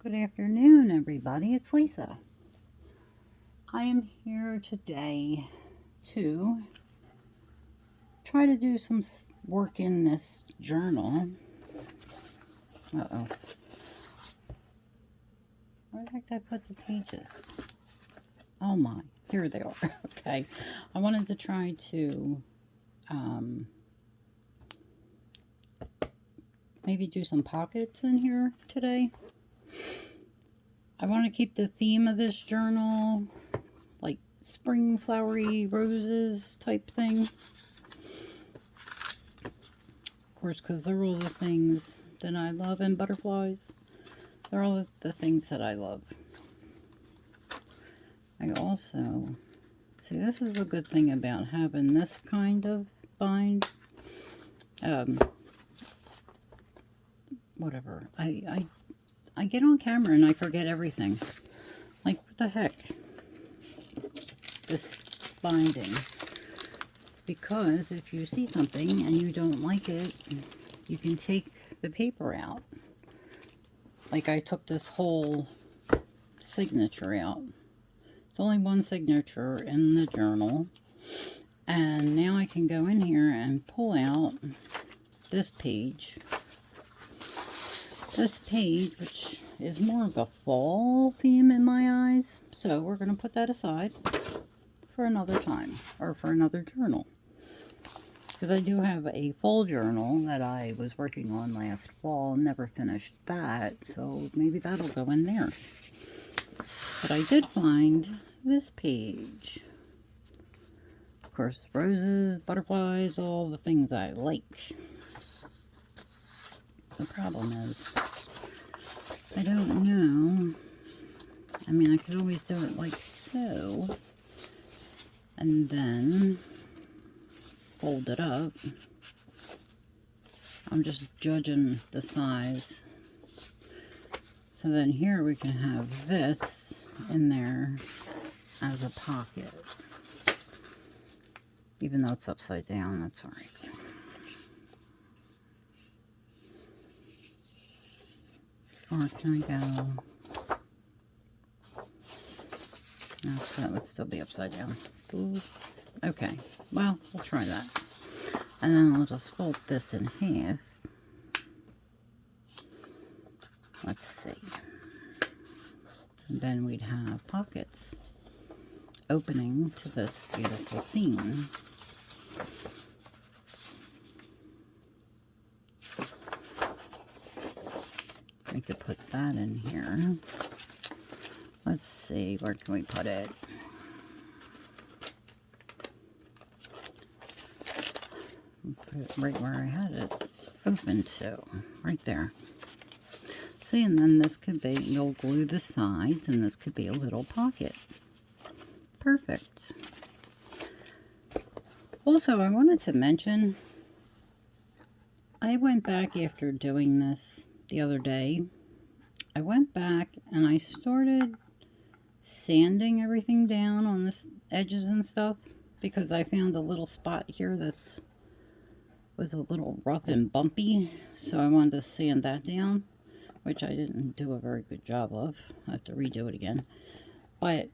Good afternoon, everybody. It's Lisa. I am here today to try to do some work in this journal. Uh-oh. Where the heck did I put the pages? Oh my, here they are. Okay. I wanted to try to maybe do some pockets in here today. I want to keep the theme of this journal like spring flowery roses type thing. Of course, because they're all the things that I love, and butterflies. They're all the things that I love. I also, see, this is a good thing about having this kind of bind. Whatever. I get on camera and I forget everything. Like, what the heck? This binding. It's because if you see something and you don't like it, you can take the paper out. Like, I took this whole signature out. It's only one signature in the journal. And now I can go in here and pull out this page. This page, which is more of a fall theme in my eyes. So we're going to put that aside for another time, or for another journal. Because I do have a fall journal that I was working on last fall, never finished that, so maybe that'll go in there. But I did find this page. Of course, roses, butterflies, all the things I like. The problem is, I don't know. I mean, I could always do it like so. And then fold it up. I'm just judging the size. So then here we can have this in there as a pocket. Even though it's upside down, that's all right. Or can I go? No, that would still be upside down. Ooh. Okay, well, we'll try that. And then we'll just fold this in half. Let's see. And then we'd have pockets opening to this beautiful scene. We could put that in here. Let's see, where can we put it? Put it right where I had it open to, right there. See, and then this could be, you'll glue the sides, and this could be a little pocket. Perfect. Also, I wanted to mention, I went back after doing this the other day. I went back and I started sanding everything down on the edges and stuff, because I found a little spot here that's was a little rough and bumpy, so I wanted to sand that down, which I didn't do a very good job of. I have to redo it again. But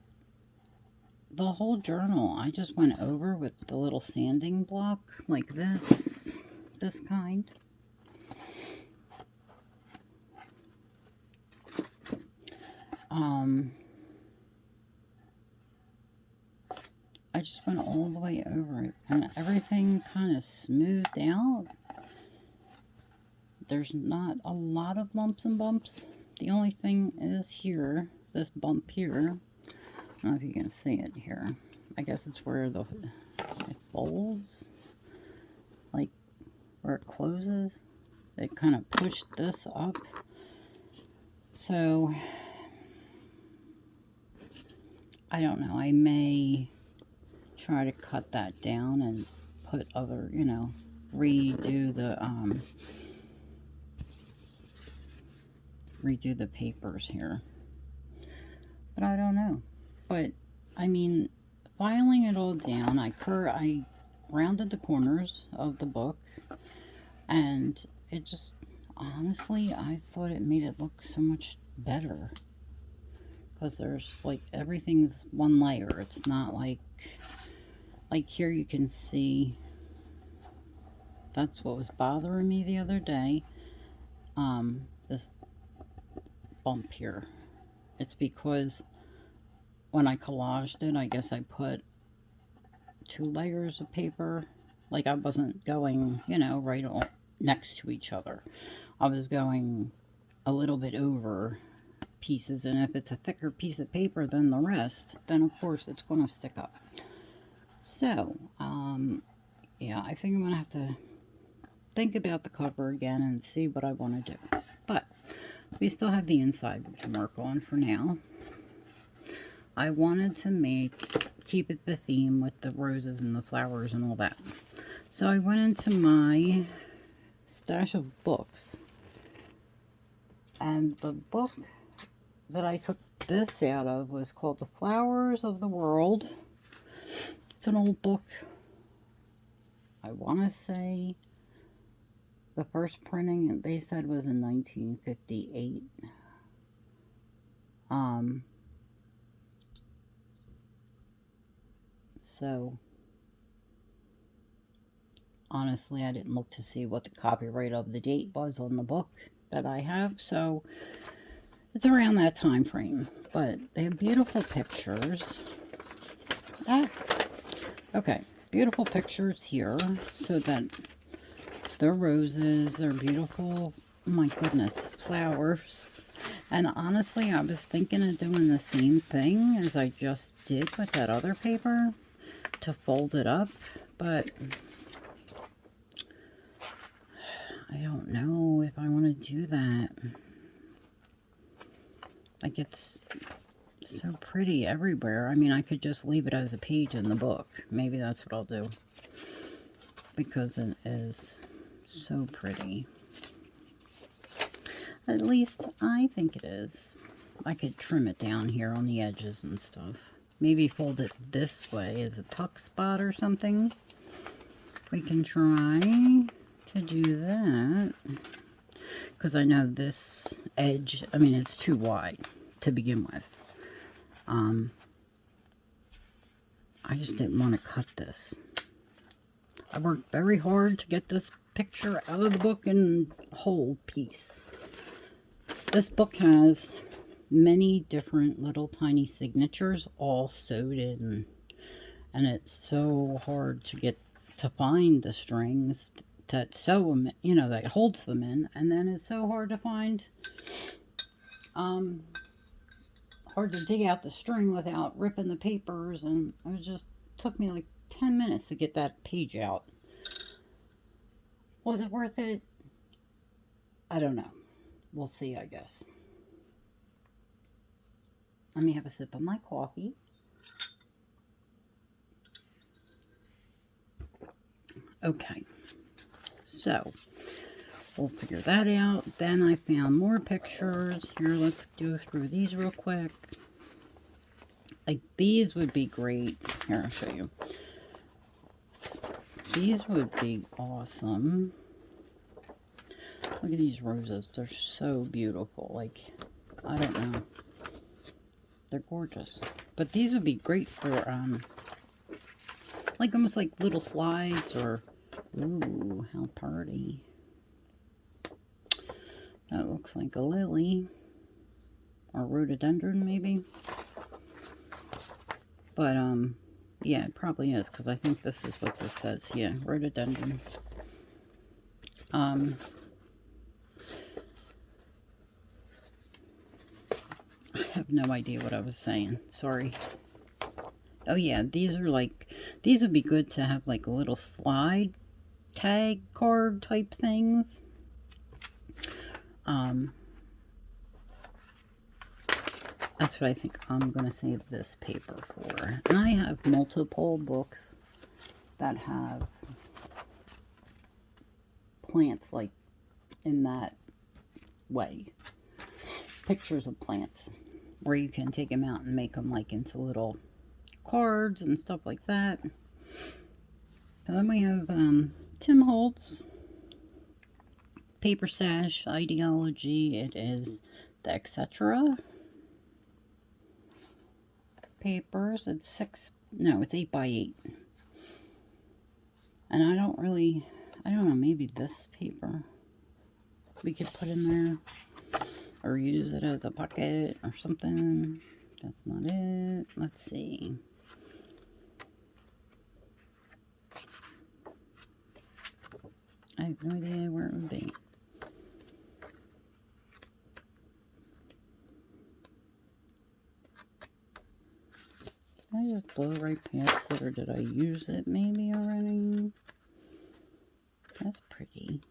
the whole journal, I just went over with the little sanding block, like this kind. I just went all the way over it, and everything kind of smoothed out. There's not a lot of lumps and bumps. The only thing is here, this bump here. I don't know if you can see it here. I guess it's where it folds, like where it closes. It kind of pushed this up. So, I don't know. I may try to cut that down and put other, you know, redo the papers here. But I don't know. But I mean, filing it all down, I rounded the corners of the book, and it just, honestly, I thought it made it look so much better. Because there's like, everything's one layer. It's not like here you can see, that's what was bothering me the other day. This bump here. It's because when I collaged it, I guess I put 2 layers of paper. Like, I wasn't going, you know, right all next to each other. I was going a little bit over pieces, and if it's a thicker piece of paper than the rest, then of course it's going to stick up. So, yeah, I think I'm going to have to think about the cover again and see what I want to do. But we still have the inside we can work on for now. I wanted to keep it the theme with the roses and the flowers and all that. So I went into my stash of books, and the book that I took this out of was called The Flowers of the World. It's an old book. I want to say the first printing, they said, was in 1958. So honestly, I didn't look to see what the copyright of the date was on the book that I have, so it's around that time frame. But they have beautiful pictures. Okay, beautiful pictures here, so that they're roses, they're beautiful, oh my goodness, flowers. And honestly, I was thinking of doing the same thing as I just did with that other paper, to fold it up, but I don't know if I want to do that. Like, it's so pretty everywhere. I mean, I could just leave it as a page in the book. Maybe that's what I'll do, because it is so pretty. At least I think it is. I could trim it down here on the edges and stuff. Maybe fold it this way as a tuck spot or something. We can try to do that. Because I know this edge, I mean, it's too wide to begin with. I just didn't want to cut this. I worked very hard to get this picture out of the book in whole piece. This book has many different little tiny signatures all sewed in, and it's so hard to find the strings that sew them, you know, that holds them in, and then it's so hard to find, hard to dig out the string without ripping the papers, and it just took me like 10 minutes to get that page out. Was it worth it? I don't know. We'll see, I guess. Let me have a sip of my coffee. Okay, so we'll figure that out. Then I found more pictures. Here, let's go through these real quick. Like, these would be great. Here, I'll show you. These would be awesome. Look at these roses. They're so beautiful. Like, I don't know. They're gorgeous. But these would be great for, like, almost like little slides, or, ooh, how pretty. That looks like a lily. Or rhododendron, maybe. But, yeah, it probably is, because I think this is what this says. Yeah, rhododendron. I have no idea what I was saying. Sorry. Oh, yeah, these are like, these would be good to have like a little slide tag card type things. That's what I think I'm going to save this paper for. And I have multiple books that have plants like in that way. Pictures of plants where you can take them out and make them like into little cards and stuff like that. And then we have Tim Holtz. paper stash ideology. It is the etc. papers. It's 8 by 8. And I don't know, maybe this paper we could put in there or use it as a pocket or something. That's not it. Let's see. I have no idea where it would be. Did I just blow right past it, or did I use it maybe already? That's pretty.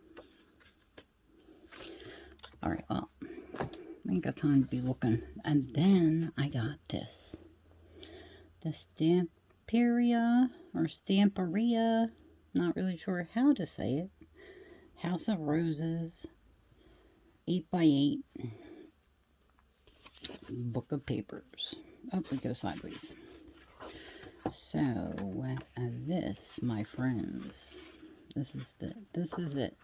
Alright, well, I ain't got time to be looking. And then I got this. The Stamperia, or Stamperia, not really sure how to say it. House of Roses, 8 by 8 book of papers. Oh, we go sideways. So, this, my friends, this is it.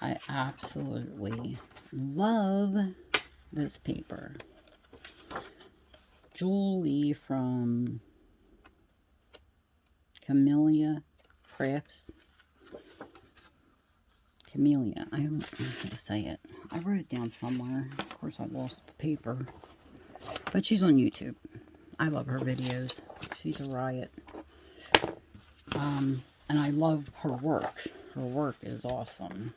I absolutely love this paper. Julie from Camellia Crafts. Camellia, I don't know how to say it. I wrote it down somewhere. Of course, I lost the paper. But she's on YouTube. I love her videos. She's a riot. And I love her work. Her work is awesome.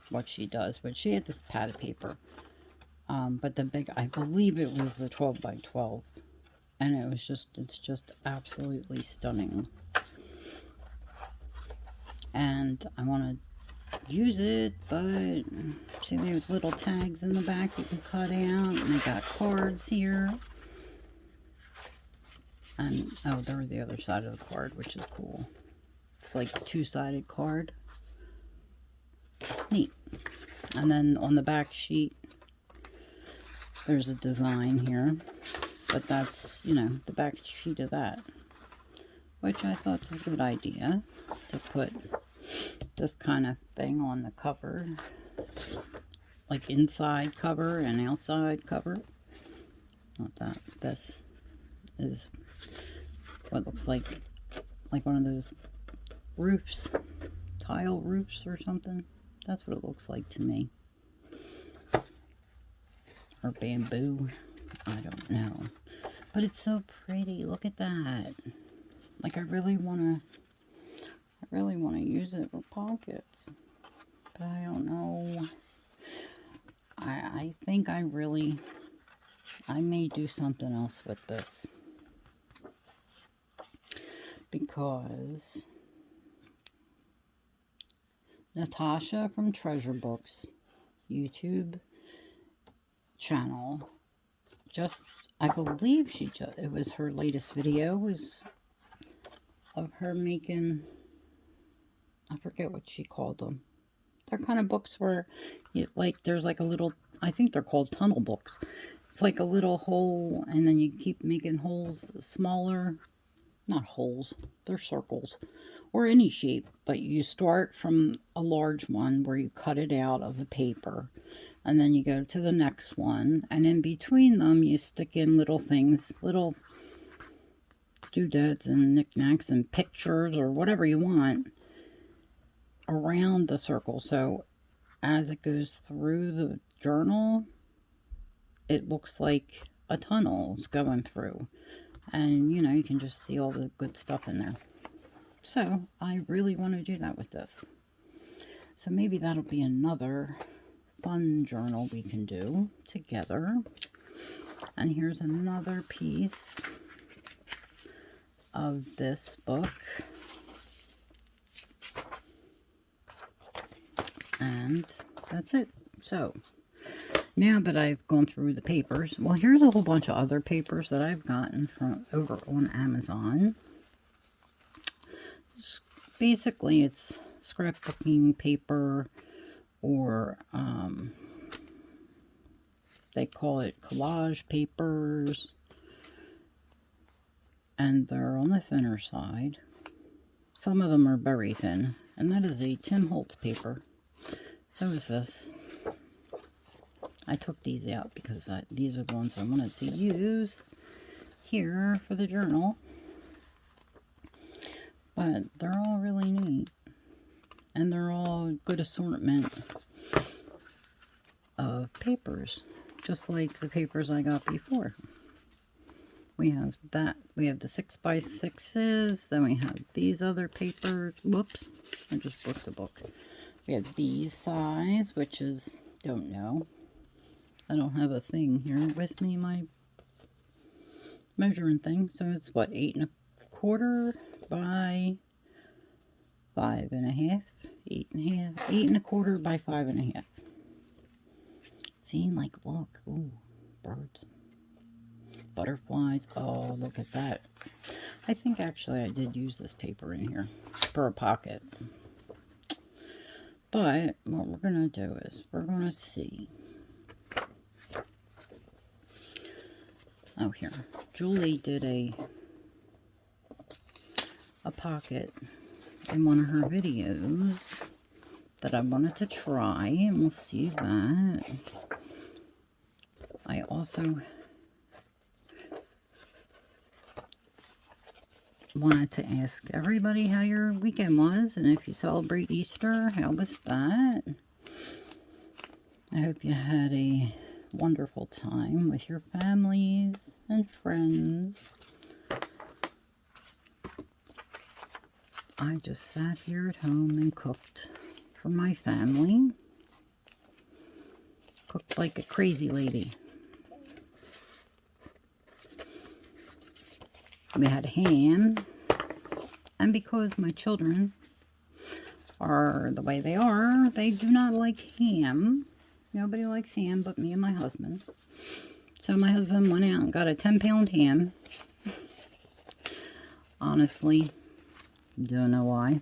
What she does. But she had this pad of paper. But the big, I believe it was the 12 by 12. And it's just absolutely stunning. And I want to use it, but see, there's little tags in the back you can cut out, and they got cards here. And oh, they're the other side of the card, which is cool. It's like a two-sided card. Neat. And then on the back sheet, there's a design here, but that's, you know, the back sheet of that, which I thought's a good idea to put this kind of thing on the cover, like inside cover and outside cover. Not that. This is what looks like one of those roofs, tile roofs or something. That's what it looks like to me. Or bamboo. I don't know. But it's so pretty. Look at that. Like, I really want to use it for pockets. But I don't know. I think I may do something else with this. Because Natasha from Treasure Books YouTube channel, I believe it was her latest video was of her making, I forget what she called them. They're kind of books where there's like a little, I think they're called tunnel books. It's like a little hole, and then you keep making holes smaller. Not holes, they're circles. Or any shape, but you start from a large one where you cut it out of the paper. And then you go to the next one. And in between them, you stick in little things, little doodads and knickknacks and pictures or whatever you want around the circle. So as it goes through the journal, it looks like a tunnel is going through. And, you know, you can just see all the good stuff in there. So I really want to do that with this. So maybe that'll be another fun journal we can do together. And here's another piece of this book. And that's it. So now that I've gone through the papers, well, here's a whole bunch of other papers that I've gotten from over on Amazon. Basically, it's scrapbooking paper, or they call it collage papers, and they're on the thinner side. Some of them are very thin, and that is a Tim Holtz paper. So is this. I took these out because these are the ones I wanted to use here for the journal. But they're all really neat. And they're all good assortment of papers. Just like the papers I got before. We have that. We have the 6x6s. Then we have these other papers. Whoops. I just broke the book. We have these size, which is, don't know. I don't have a thing here with me, my measuring thing. So it's what, 8 1/4 by 5 1/2. 8 1/2. 8 1/4 by 5 1/2. See, like, look. Ooh, birds. Butterflies. Oh, look at that. I think actually I did use this paper in here for a pocket. But what we're going to do is we're going to see. Oh, here. Julie did a pocket in one of her videos that I wanted to try, and we'll see that. I also wanted to ask everybody how your weekend was, and if you celebrate Easter, how was that? I hope you had a wonderful time with your families and friends. I just sat here at home and cooked for my family. Cooked like a crazy lady. We had ham, and because my children are the way they are, they do not like ham. Nobody likes ham but me and my husband. So my husband went out and got a 10-pound ham. Honestly, don't know why.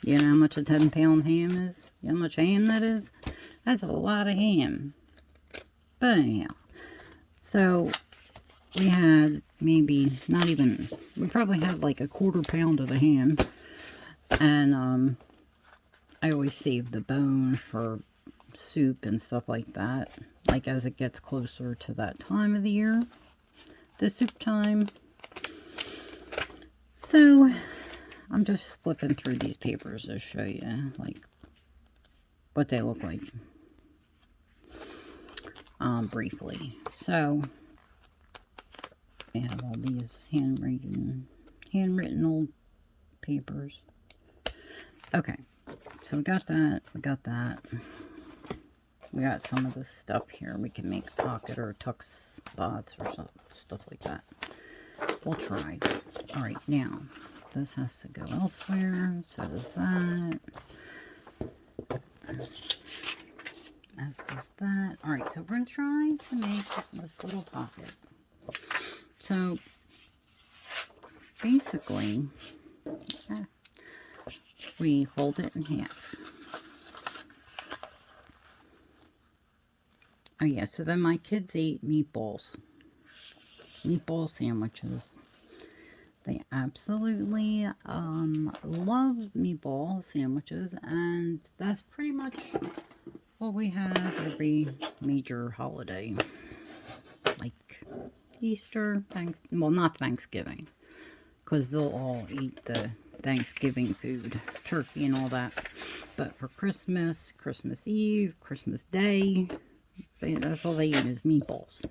You know how much a 10-pound ham is? You know how much ham that is? That's a lot of ham. But anyhow, so we had maybe, not even, we probably had like a 1/4 pound of the ham. And I always save the bone for soup and stuff like that. Like as it gets closer to that time of the year, the soup time. So I'm just flipping through these papers to show you like what they look like briefly. So we have all these handwritten old papers. Okay, so we got that. We got that. We got some of this stuff here. We can make a pocket or tuck spots or stuff like that. We'll try. All right, now this has to go elsewhere. So does that. As does that. All right, so we're going to try to make this little pocket. So basically, we fold it in half. Oh yeah, so then my kids ate meatballs. Meatball sandwiches. They absolutely love meatball sandwiches, and that's pretty much what we have every major holiday. Like Easter, well, not Thanksgiving, because they'll all eat the Thanksgiving food, turkey and all that. But for Christmas, Christmas Eve, Christmas Day, that's all they eat is meatballs.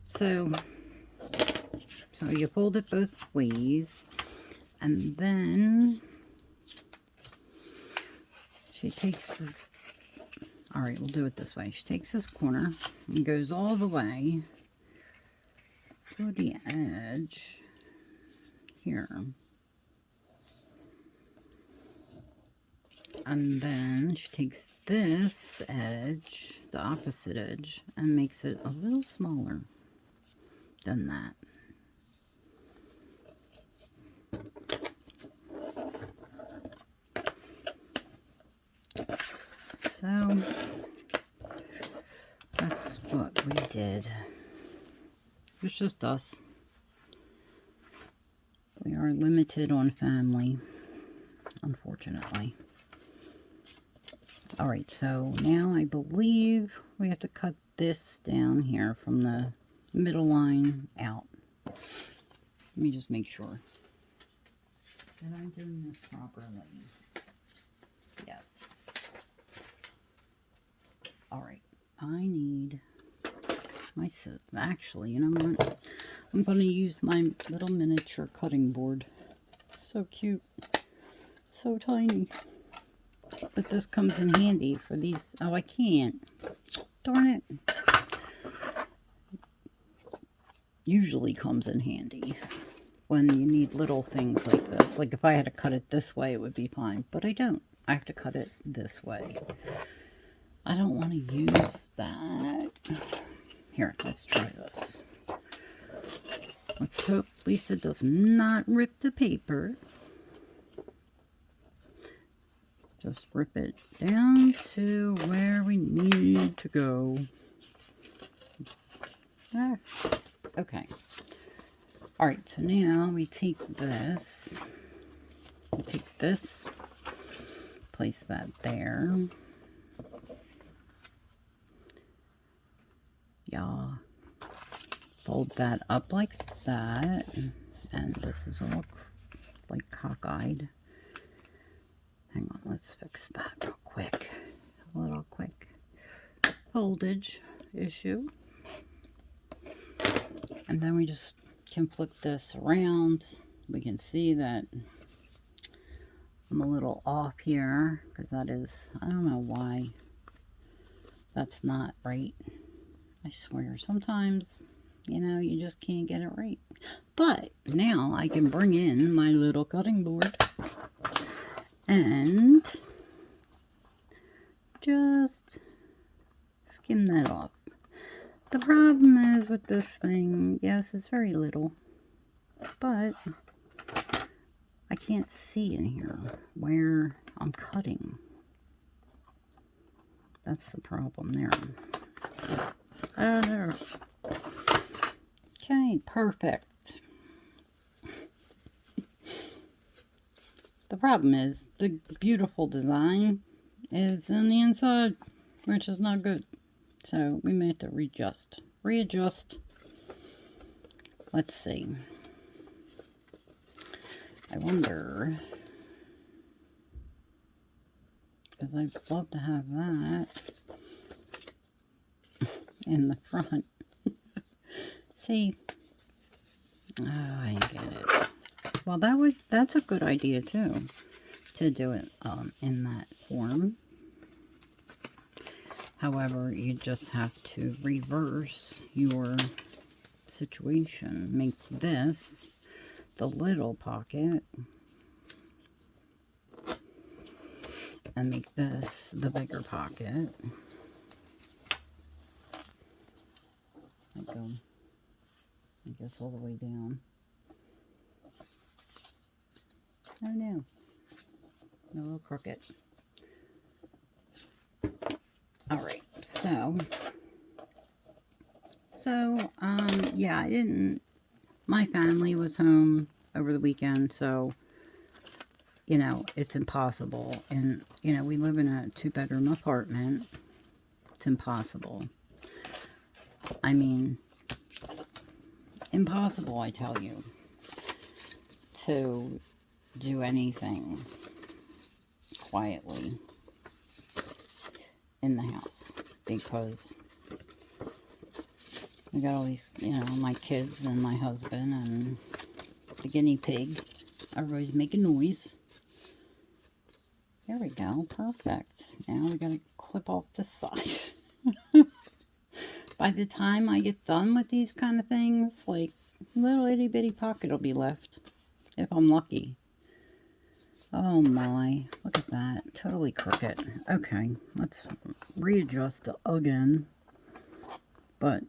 So you fold it both ways, and then she takes, all right, we'll do it this way. She takes this corner and goes all the way to the edge here. And then she takes this edge, the opposite edge, and makes it a little smaller than that. So that's what we did. It's just us. We are limited on family, unfortunately. Alright, so now I believe we have to cut this down here from the middle line out. Let me just make sure that I'm doing this properly. Yes. Alright, I need my scissors. Actually, you know what? I'm going to use my little miniature cutting board. So cute. So tiny. But this comes in handy for these. Oh, I can't. Darn it. Usually comes in handy when you need little things like this. Like if I had to cut it this way, it would be fine. But I don't. I have to cut it this way. I don't want to use that. Here, let's try this. Let's hope Lisa does not rip the paper. Just rip it down to where we need to go. Ah, okay. Alright, so now we take this. Place that there. Yeah. Fold that up like that. And this is all like cockeyed. Hang on, let's fix that real quick. A little quick foldage issue. And then we just can flip this around. We can see that I'm a little off here because that is, I don't know why that's not right. I swear, sometimes, you know, you just can't get it right. But now I can bring in my little cutting board and just skim that off. The problem is with this thing, yes, it's very little, but I can't see in here where I'm cutting. That's the problem there. There. Okay, perfect. The problem is the beautiful design is on the inside, which is not good. So we may have to readjust. Let's see. I wonder, because I'd love to have that in the front. See? Oh, I get it. Well, that's a good idea too, to do it in that form. However, you just have to reverse your situation. Make this the little pocket and make this the bigger pocket. Go, I guess, all the way down. Oh no, a little crooked. All right, so yeah, my family was home over the weekend, so, you know, it's impossible. And, you know, we live in a 2-bedroom apartment. It's impossible. I mean, impossible, I tell you, to do anything quietly in the house, because we got all these, you know, my kids and my husband and the guinea pig. Everybody's making noise. There we go. Perfect. Now we got to clip off this side. By the time I get done with these kind of things, like, a little itty bitty pocket will be left, if I'm lucky. Oh my, look at that. Totally crooked. Okay, let's readjust again. But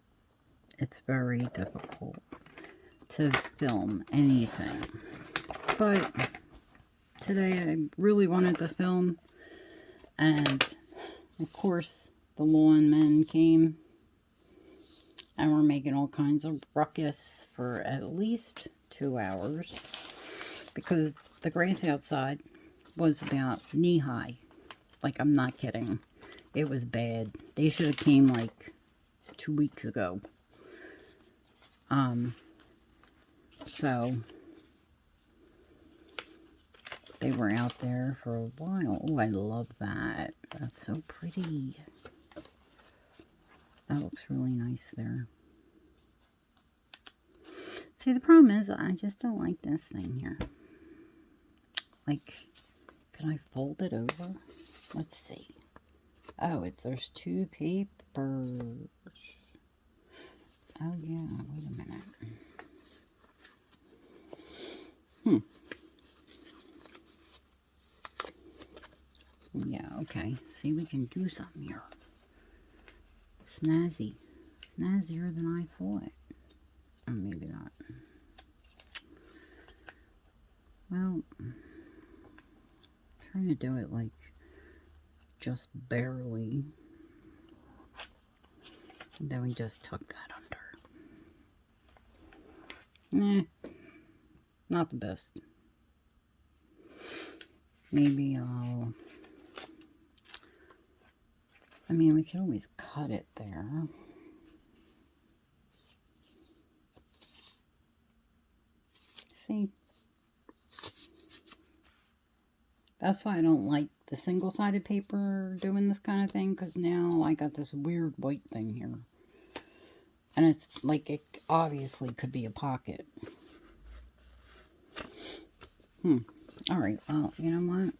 it's very difficult to film anything. But today I really wanted to film, and of course the lawn men came and were making all kinds of ruckus for at least 2 hours, because the grass outside was about knee high. Like, I'm not kidding. It was bad. They should have came like 2 weeks ago. So they were out there for a while. Oh, I love that. That's so pretty. That looks really nice there. See, the problem is I just don't like this thing here. Like, can I fold it over? Let's see. Oh, there's 2 papers. Oh, yeah. Wait a minute. Yeah, okay. See, we can do something here. Snazzy. Snazzier than I thought. Oh, maybe not. Well, I'm trying to do it like just barely. And then we just tuck that under. Nah, not the best. Maybe I mean, we can always cut it there. See? That's why I don't like the single-sided paper doing this kind of thing, because now I got this weird white thing here. And it's like, it obviously could be a pocket. Alright, well, you know what?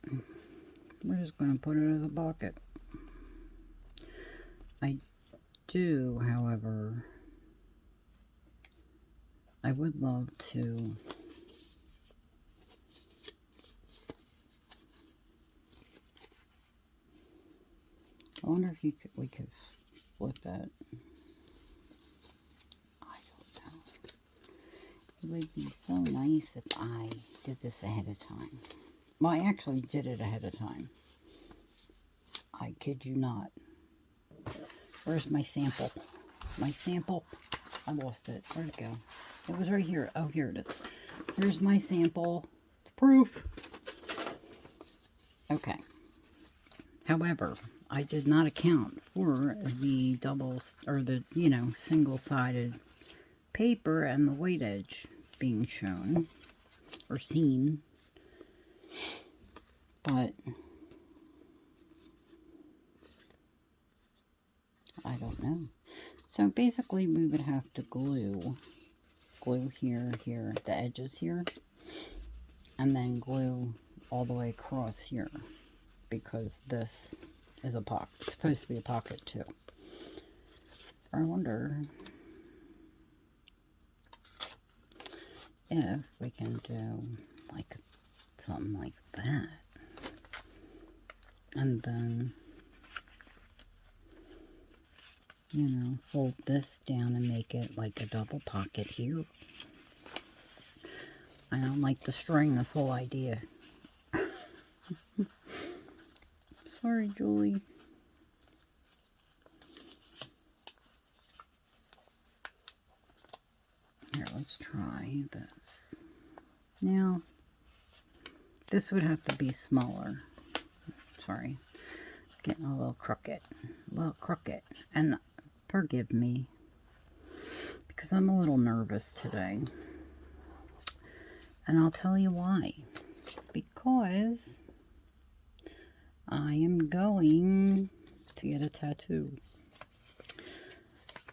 We're just going to put it as a pocket. I do, however, I would love to I wonder if we could flip that. I don't know. It would be so nice if I did this ahead of time. Well, I actually did it ahead of time. I kid you not. Where's my sample? My sample? I lost it. Where'd it go? It was right here. Oh, here it is. Here's my sample. It's proof. Okay. However, I did not account for the doubles, or the, single-sided paper and the white edge being shown, or seen. But I don't know. So basically we would have to glue here, the edges here, and then glue all the way across here, because this is a pocket. It's supposed to be a pocket too. I wonder if we can do like something like that, and then fold this down and make it like a double pocket here. I don't like destroying this whole idea. Sorry, Julie. Here, let's try this. Now, this would have to be smaller. Sorry. Getting a little crooked. And forgive me, because I'm a little nervous today. And I'll tell you why. Because I am going to get a tattoo.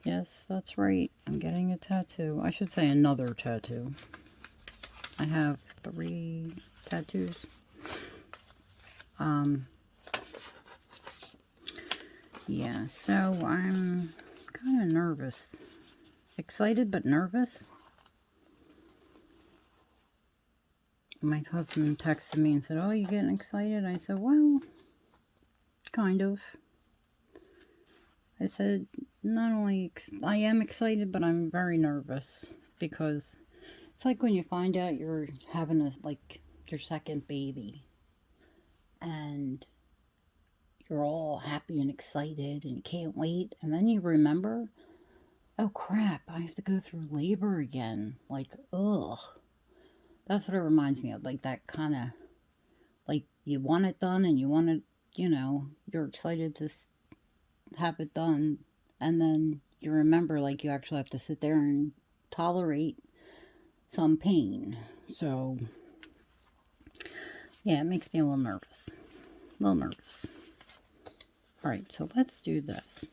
Yes, that's right. I'm getting a tattoo. I should say another tattoo. I have 3 tattoos. Yeah, so I'm kind of nervous. Excited, but nervous. My husband texted me and said, "Oh, you getting excited?" I said, "Well, kind of." I said, not only I am excited, but I'm very nervous, because it's like when you find out you're having your second baby, and you're all happy and excited and can't wait, and then you remember, oh crap, I have to go through labor again. Like, ugh. That's what it reminds me of, like that kind of, like, you want it done and you want it you know, you're excited to have it done, and then you remember, like, you actually have to sit there and tolerate some pain. So, yeah, it makes me a little nervous. All right, so let's do this.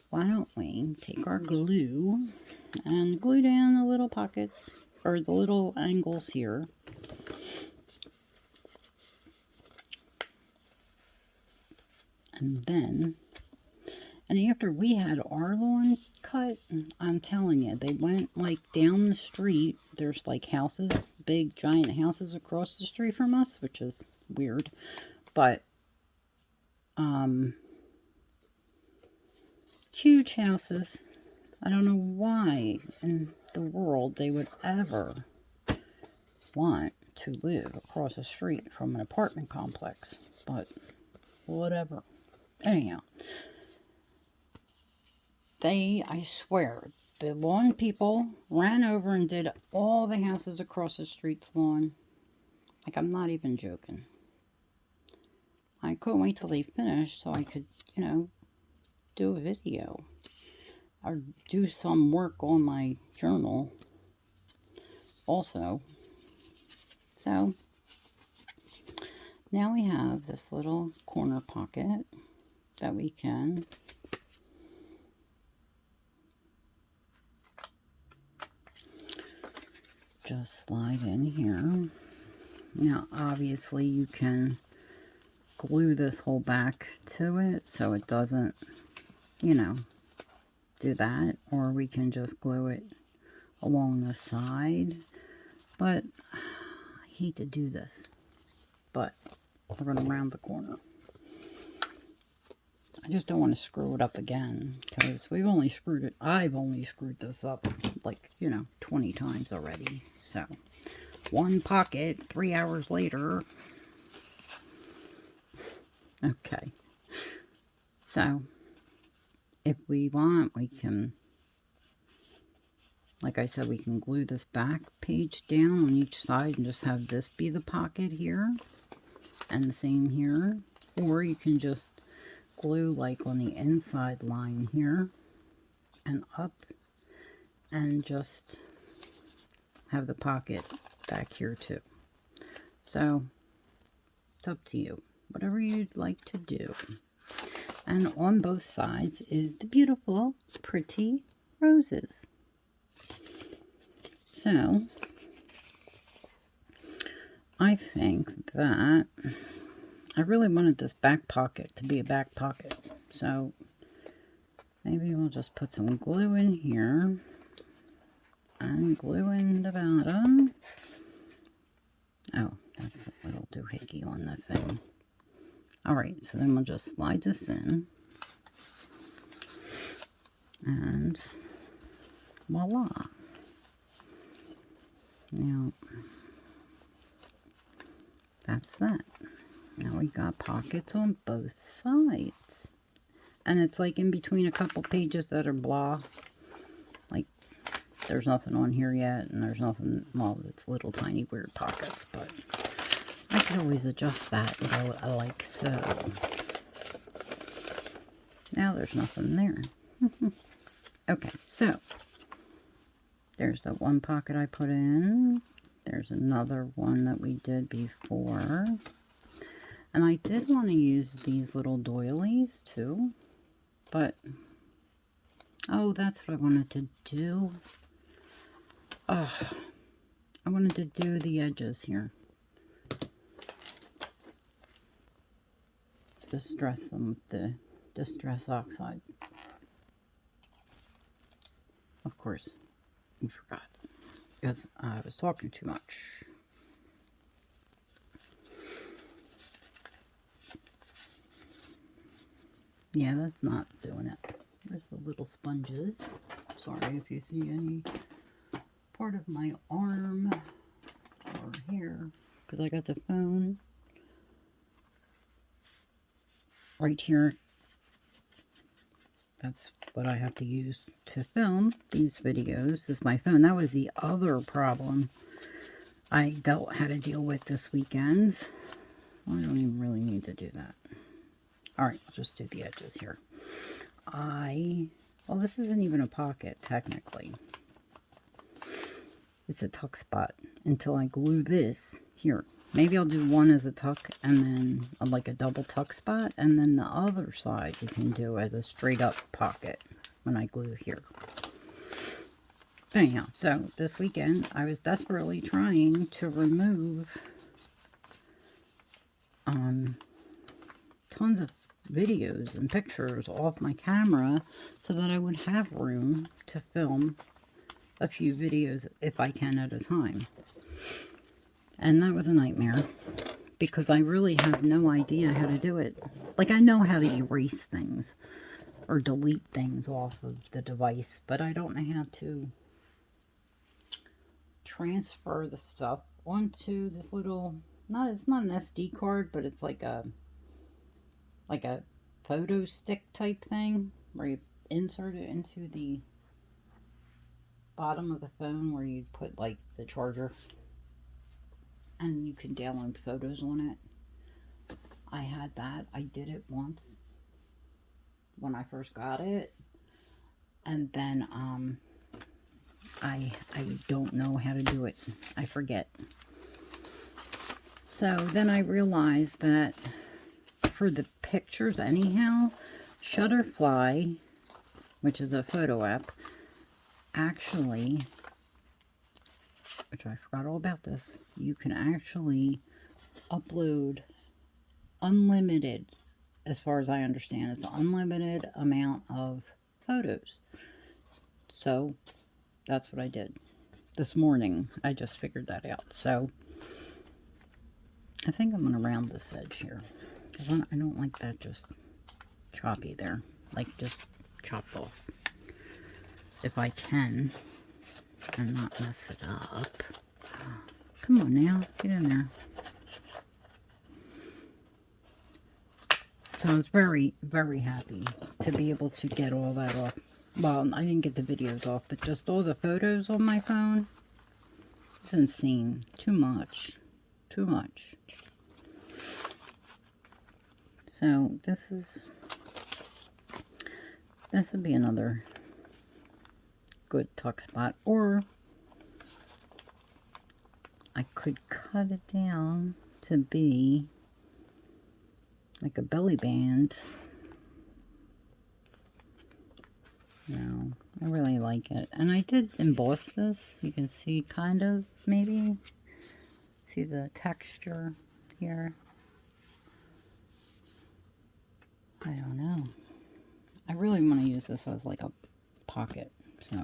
Why don't we take our glue and glue down the little pockets, or the little angles here. And then, and after we had our lawn cut, I'm telling you, they went like down the street. There's like houses, big giant houses across the street from us, which is weird. But, huge houses. I don't know why in the world they would ever want to live across the street from an apartment complex. But, whatever. Anyhow. I swear, the lawn people ran over and did all the houses across the street's lawn. Like, I'm not even joking. I couldn't wait till they finished so I could, you know, do a video. Or do some work on my journal also. So, now we have this little corner pocket that we can just slide in here. Now, obviously, you can glue this whole back to it so it doesn't, you know, do that. Or we can just glue it along the side. But I hate to do this. But we're going to round the corner. I just don't want to screw it up again, because I've only screwed this up like, you know, 20 times already. So, one pocket, 3 hours later. Okay. So, if we want, we can, like I said, we can glue this back page down on each side and just have this be the pocket here. And the same here. Or you can just glue like on the inside line here and up, and just have the pocket back here too. So it's up to you, whatever you'd like to do. And on both sides is the beautiful, pretty roses. So I think that I really wanted this back pocket to be a back pocket. So maybe we'll just put some glue in here and glue in the bottom. Oh, that's a little doohickey on the thing. Alright, so then we'll just slide this in. And voila. Now, that's that. Now we got pockets on both sides. And it's like in between a couple pages that are blah. Like, there's nothing on here yet, and there's nothing, well, it's little tiny weird pockets, but I could always adjust that, like so. Now there's nothing there. Okay, so there's that one pocket I put in. There's another one that we did before. And I did want to use these little doilies too, but, oh, that's what I wanted to do. Oh, I wanted to do the edges here. Distress them with the Distress Oxide. Of course, you forgot, because I was talking too much. Yeah, that's not doing it. There's the little sponges. Sorry if you see any part of my arm or hair, because I got the phone right here. That's what I have to use to film these videos. This is my phone. That was the other problem I had to deal with this weekend. I don't even really need to do that. All right, I'll just do the edges here. Well, this isn't even a pocket, technically. It's a tuck spot until I glue this here. Maybe I'll do one as a tuck and then like a double tuck spot, and then the other side you can do as a straight up pocket when I glue here. Anyhow, so this weekend I was desperately trying to remove tons of videos and pictures off my camera so that I would have room to film a few videos if I can at a time. And that was a nightmare because I really have no idea how to do it. Like, I know how to erase things or delete things off of the device, but I don't know how to transfer the stuff onto this little, it's not an SD card, but it's like a photo stick type thing where you insert it into the bottom of the phone where you put like the charger and you can download photos on it. I had that. I did it once when I first got it, and then I don't know how to do it. I forget. So then I realized that for the pictures anyhow, Shutterfly, which is a photo app, actually, which I forgot all about this, you can actually upload unlimited, as far as I understand, it's an unlimited amount of photos. So that's what I did this morning. I just figured that out. So I think I'm going to round this edge here, because I don't like that just choppy there, like just chopped off. If I can, and not mess it up. Come on now, get in there. So I was very, very happy to be able to get all that off. Well, I didn't get the videos off, but just all the photos on my phone. It's insane. Too much. Too much. So this would be another good tuck spot, or I could cut it down to be like a belly band. No, I really like it. And I did emboss this. You can see kind of, maybe, see the texture here. I don't know. I really want to use this as like a pocket, so.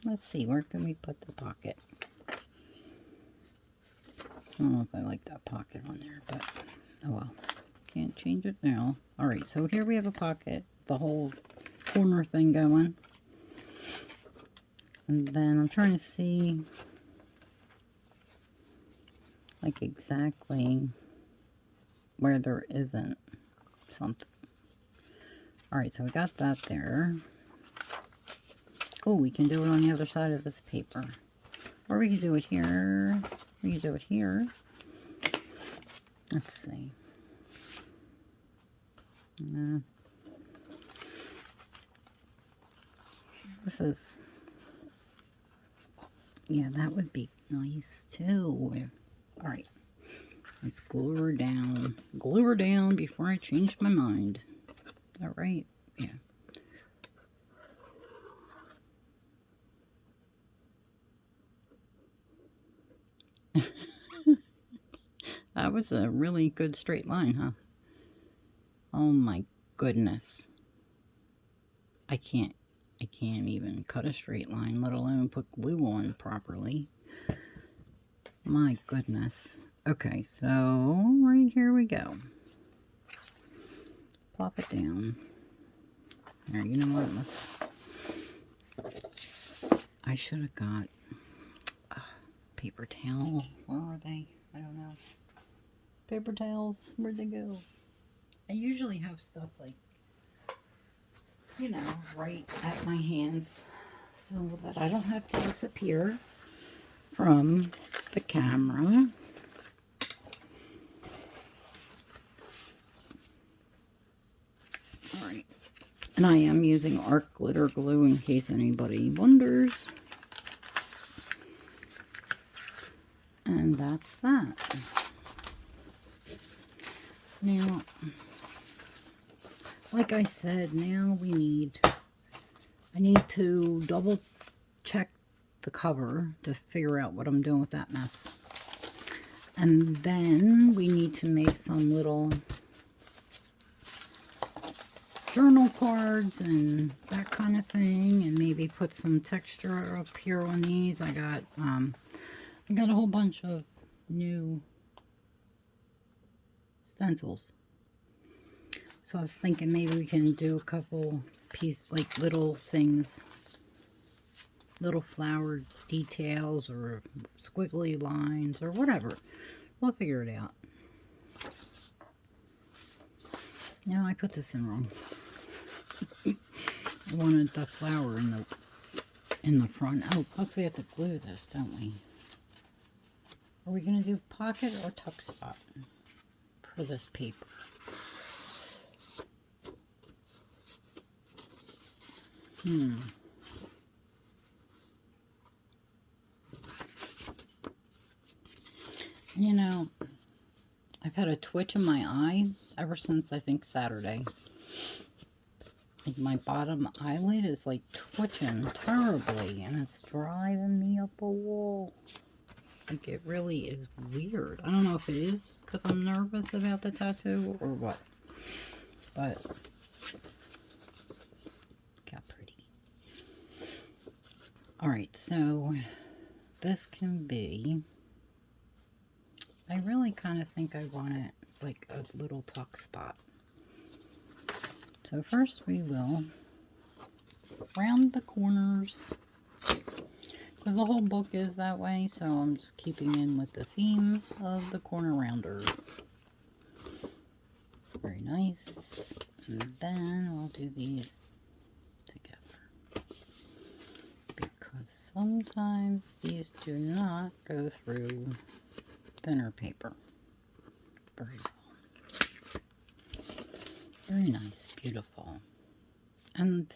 Let's see, where can we put the pocket? I don't know if I like that pocket on there, but oh well. Can't change it now. Alright, so here we have a pocket, the whole corner thing going. And then I'm trying to see like exactly where there isn't something. Alright, so we got that there. Oh, we can do it on the other side of this paper. Or we can do it here. We can do it here. Let's see. This is... yeah, that would be nice too. Alright. Let's glue her down. Glue her down before I change my mind. Is that right? Yeah. That was a really good straight line, huh? Oh my goodness. I can't even cut a straight line, let alone put glue on properly. My goodness. Okay, so right here we go. Plop it down. There, you know what? I should have got a paper towel. Where are they? I don't know. Paper towels, where'd they go? I usually have stuff like, you know, right at my hands so that I don't have to disappear from the camera. Alright. And I am using art glitter glue in case anybody wonders. And that's that. Now, like I said, now I need to double check the cover to figure out what I'm doing with that mess. And then we need to make some little journal cards and that kind of thing, and maybe put some texture up here on these. I got a whole bunch of new stencils. So I was thinking maybe we can do a couple like little things, little flower details or squiggly lines or whatever. We'll figure it out. No, I put this in wrong. I wanted the flower in the front. Oh, plus we have to glue this, don't we? Are we going to do pocket or tuck spot for this paper? You know, I've had a twitch in my eye ever since, I think, Saturday. Like my bottom eyelid is like twitching terribly, and it's driving me up a wall. Like, it really is weird. I don't know if it is because I'm nervous about the tattoo or what. But got pretty. Alright, so this can be... I really kind of think I want it like a little tuck spot. So first we will round the corners, because the whole book is that way, so I'm just keeping in with the theme of the corner rounder. Very nice. And then we'll do these together, because sometimes these do not go through thinner paper very well. Very nice, beautiful. And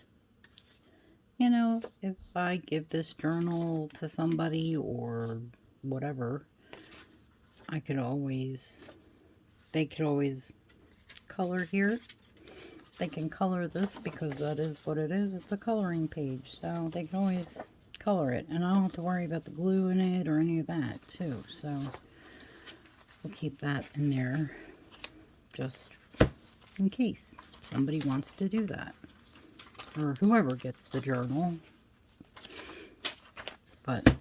you know, if I give this journal to somebody or whatever, they could always color here. They can color this because that is what it is. It's a coloring page, so they can always color it. And I don't have to worry about the glue in it or any of that too. So we'll keep that in there just in case somebody wants to do that, or whoever gets the journal. But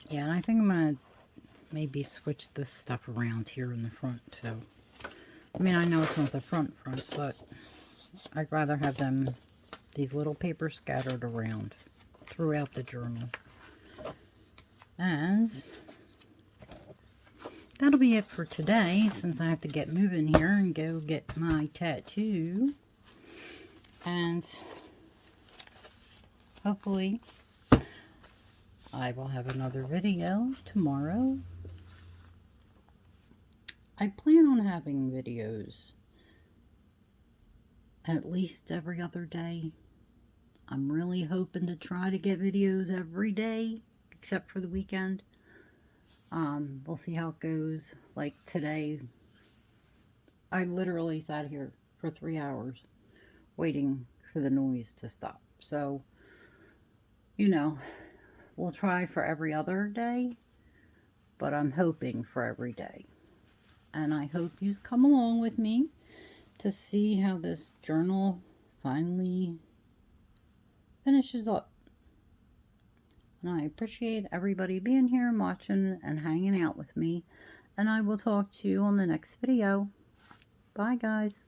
yeah, and I think I'm gonna maybe switch this stuff around here in the front too. I mean, I know it's not the front, but I'd rather have these little papers scattered around throughout the journal. And that'll be it for today, since I have to get moving here and go get my tattoo. And hopefully I will have another video tomorrow. I plan on having videos at least every other day. I'm really hoping to try to get videos every day, except for the weekend. We'll see how it goes. Like today, I literally sat here for 3 hours waiting for the noise to stop. So, you know, we'll try for every other day, but I'm hoping for every day. And I hope you come along with me to see how this journal finally finishes up. And I appreciate everybody being here and watching and hanging out with me. And I will talk to you on the next video. Bye, guys.